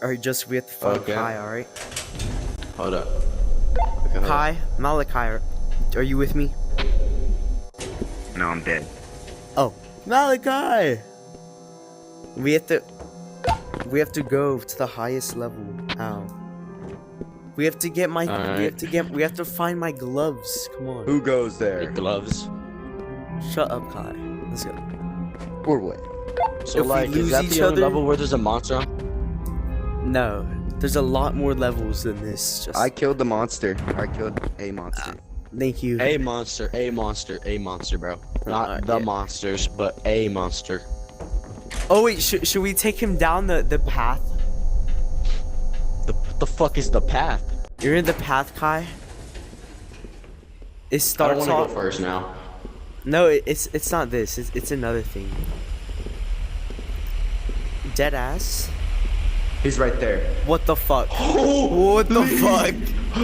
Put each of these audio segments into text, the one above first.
Alright, just we have to find Okay. Kai, alright? Hold up. Okay, hold up. Kai, Malachi, are you with me? No, I'm dead. Oh, Malachi! We have to go to the highest level. Ow. We have to get my. Alright. We have to find my gloves. Come on. Who goes Your there? gloves. Shut up, Kai. Let's go. Or what? So If we like, lose is that each the only other- level where there's a monster? No, there's a lot more levels than this. Just I killed the monster. I killed a monster. thank you. A monster, bro. Not the yeah. monsters, but a monster. Oh wait, should we take him down the path? The fuck is the path? You're in the path, Kai. It I don't starts want to off. go first now. No, it's not this. It's another thing. Dead ass. He's right there. What the fuck? What the fuck?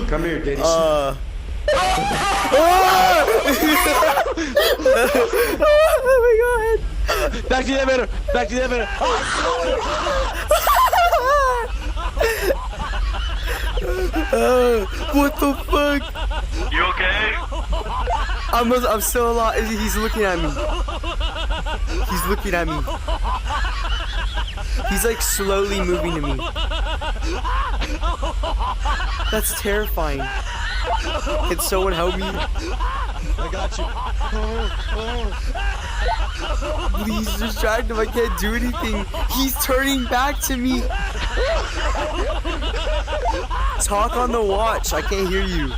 Come here, Daddy. Oh my god! Back to the elevator! Back to the elevator! What the fuck? You okay? I'm still alive. He's looking at me. He's looking at me. He's like slowly moving to me. That's terrifying. Can someone help me? I got you. Please distract him. I can't do anything. He's turning back to me. Talk on the watch. I can't hear you.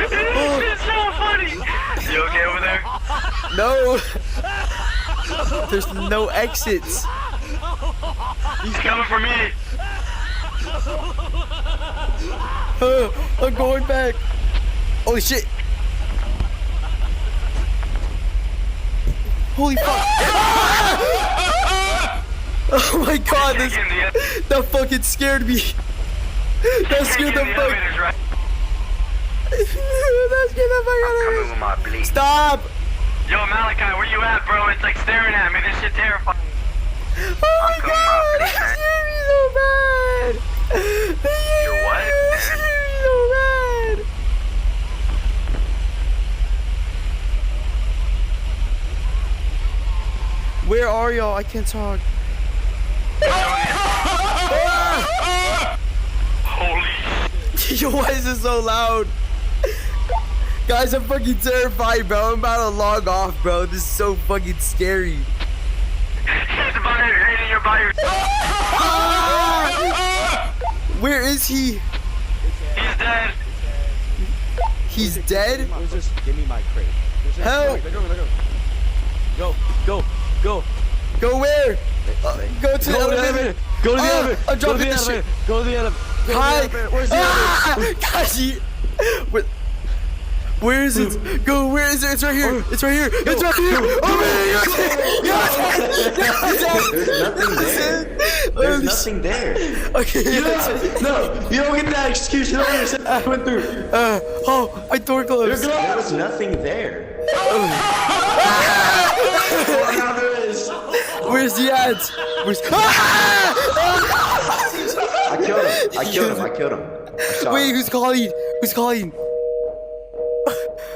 It's so funny. You okay over there? No. There's no exits. He's coming for me. I'm going back. Holy shit. Holy fuck. Oh my god, Get in the that fucking scared me. That scared the fuck. elevators, right? That scared the fuck out Coming of me. with my bleed. Stop. Yo, Malachi, where you at, bro? It's like staring at me. This shit terrifying. Oh my coming god, out, that man. scared me so bad. You're what? That scared me so bad. Where are y'all? I can't talk. Holy Yo, why is it so loud? Guys, I'm fucking terrified, bro. I'm about to log off, bro. This is so fucking scary. He's about to hit your body. Where is he? He's dead. He's dead? Just give me my crate. Help! Go, go, go. Go where? Go to the elevator. Go to the Ah, elevator. I'm Go to dropping the this shit. elevator. Go to the elevator. Hi. Where's the elevator? Gosh, where is it? Go, where is it? It's right here. It's right here. It's right here. Over There's nothing there. There's nothing there. Okay. No, you don't get that excuse. You don't understand what I went through. Oh, my door closed. There was nothing there. Now there is. Where's he at? Where's... I killed him. I killed him. I killed him. I shot Wait, him. who's calling? Who's calling?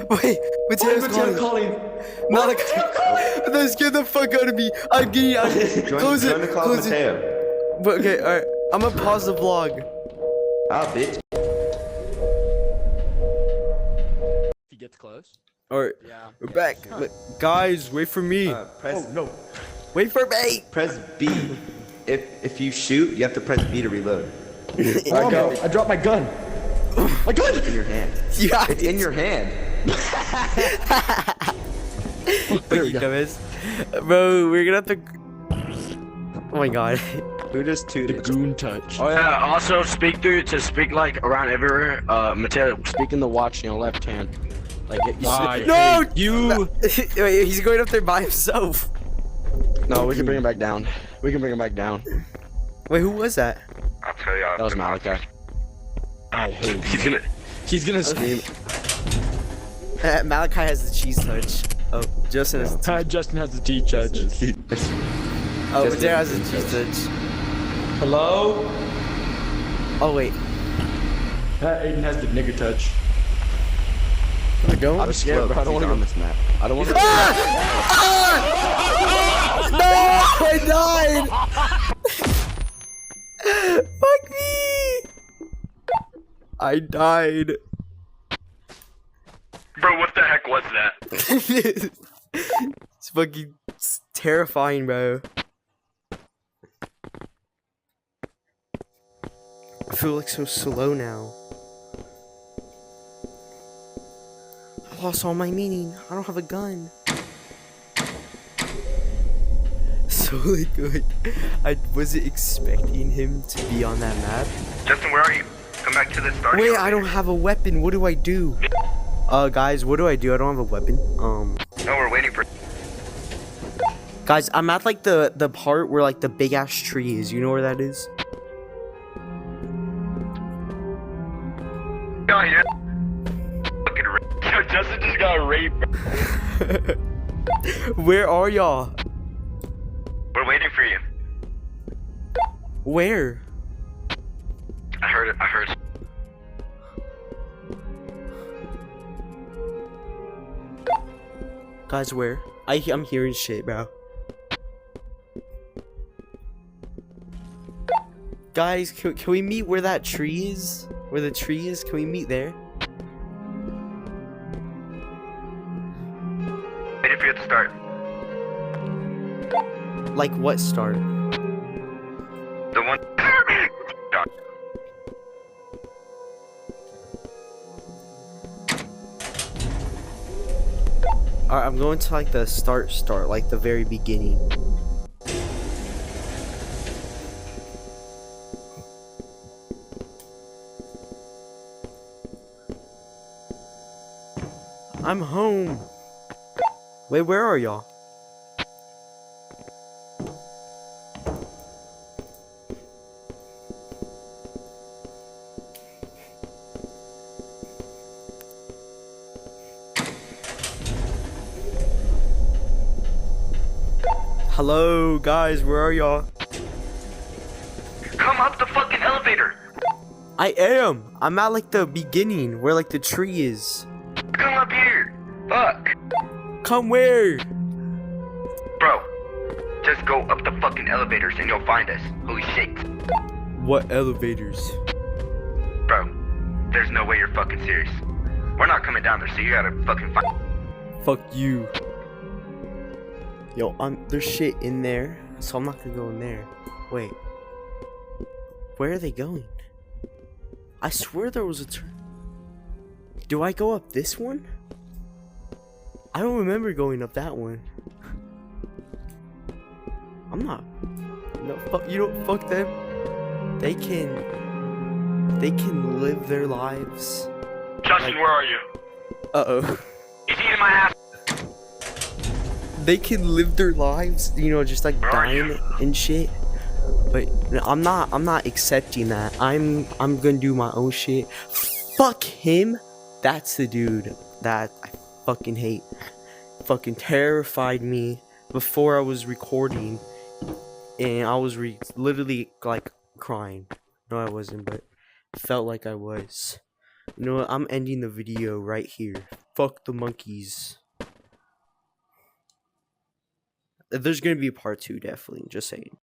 Wait, Mateo's calling. Malachi. That scared the fuck out of me. I'm getting out. Close Join the it. call, Close it. Mateo. But okay, alright. I'm gonna pause the vlog. Ah, bitch. He gets close. Alright, Yeah. we're back. Guys, wait for me. Press Wait for me. Press B. If you shoot, you have to press B to reload. I dropped my gun. My gun! It's in your hand. Yeah. It's in your hand. There we go. Bro, we're gonna have to. Oh my god. Who just tooted? Goon touch. Oh yeah. Also, speak like around everywhere. Mateo. Speak in the watch in your left hand. Like No! you. Wait, he's going up there by himself. No, we can bring him back down. We can bring him back down. Wait, who was that? I'll tell y'all. That was Malachi. I hate. He's gonna. He's gonna scream. Malachi has the cheese touch. Oh, Justin has. Justin has the T touch. Oh, Justin Dare has has the the cheese touch. Hello? Oh wait, Aiden has the nigger touch. I don't. I'm scared, bro. I don't want to on this map. I don't want to. No, I died. Fuck me. I died. Bro, what the heck was that? It's fucking terrifying, bro. I feel like so slow now. I lost all my meaning. I don't have a gun. So good. I wasn't expecting him to be on that map. Justin, where are you? Come back to the start. Wait, I don't have a weapon. What do I do? Guys, what do I do? I don't have a weapon. No, we're waiting for. Guys, I'm at like the part where like the big ass tree is. You know where that is? Oh yeah. Fucking Yo, Justin just got raped. Where are y'all? We're waiting for you. Where? I heard it. I heard it. Guys, where? I'm hearing shit, bro. Guys, can we meet where that tree is? Where the tree is? Can we meet there? Waiting for you to start. Like what start? The one. Alright, I'm going to like the start, like the very beginning. I'm home. Wait, where are y'all? Hello, guys, where are y'all? Come up the fucking elevator. I am. I'm at like the beginning where like the tree is. Come up here. Fuck. Come where? Bro, just go up the fucking elevators and you'll find us. Holy shit. What elevators? Bro, there's no way you're fucking serious. We're not coming down there, so you gotta fucking find. Fuck you. Yo, there's shit in there, so I'm not gonna go in there. Wait. Where are they going? I swear there was a turn. Do I go up this one? I don't remember going up that one. I'm not. No, fuck you. Don't fuck them. They can live their lives. Justin, where are you? Uh-oh. He's eating my ass. They can live their lives, you know, just like Where are dying you? and shit. But I'm not accepting that. I'm gonna do my own shit. Fuck him. That's the dude that I fucking hate. Fucking terrified me before I was recording, and I was literally like crying. No, I wasn't, but felt like I was. You know what? I'm ending the video right here. Fuck the monkeys. There's gonna be a part 2, definitely. Just saying.